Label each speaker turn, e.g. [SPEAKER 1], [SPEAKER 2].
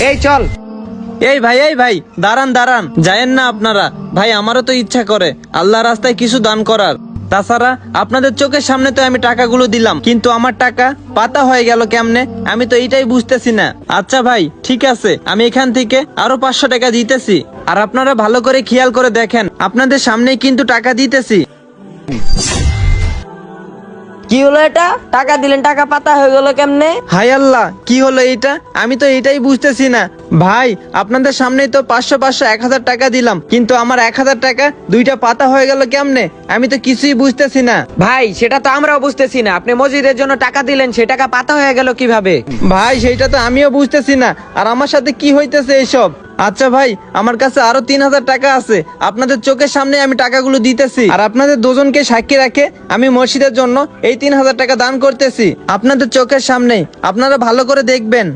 [SPEAKER 1] এই চল।
[SPEAKER 2] এই ভাই দাঁড়ান দাঁড়ান, যায়েন না আপনারা। ভাই আমারও তো ইচ্ছা করে আল্লাহ রাস্তায় কিছু দান করার। তাছাড়া আপনাদের চোখের সামনে তো আমি টাকাগুলো দিলাম, কিন্তু আমার টাকা পাতা হয়ে গেল কেমনে, আমি তো এইটাই বুঝতেছি না। আচ্ছা ভাই ঠিক আছে, আমি এখান থেকে আরো 500 টাকা দিতেছি। আর আপনারা ভালো করে খেয়াল করে দেখেন, আপনাদের সামনেই কিন্তু টাকা দিতেছি।
[SPEAKER 3] কি হলো এটা? টাকা দিলেন, টাকা পাতা হয়ে গেল কেমনে?
[SPEAKER 2] হায় আল্লাহ, কি হলো এইটা? আমি তো এইটাই বুঝতেছি না। ভাই আপনাদের সামনেই তো 500 1000 টাকা দিলাম, কিন্তু আমার 1000 টাকা দুইটা পাতা হয়ে গেল কেমনে, আমি তো কিছুই বুঝতেছি না।
[SPEAKER 1] ভাই সেটা তো আমরাও বুঝতেছি না, আপনি মসজিদের জন্য টাকা দিলেন, সে টাকা পাতা হয়ে গেল কিভাবে?
[SPEAKER 2] ভাই সেইটা তো আমিও বুঝতেছি না, আর আমার সাথে কি হইতেছে এইসব। আচ্ছা ভাই, আমার কাছে আরো 3000 টাকা আছে, আপনাদের চোখের সামনে আমি টাকাগুলো দিতেছি। আর আপনাদের দুজনকে সাক্ষী রাখে আমি মসজিদের জন্য এই 3000 টাকা দান করতেছি, আপনাদের চোখের সামনে। আপনারা ভালো করে দেখবেন।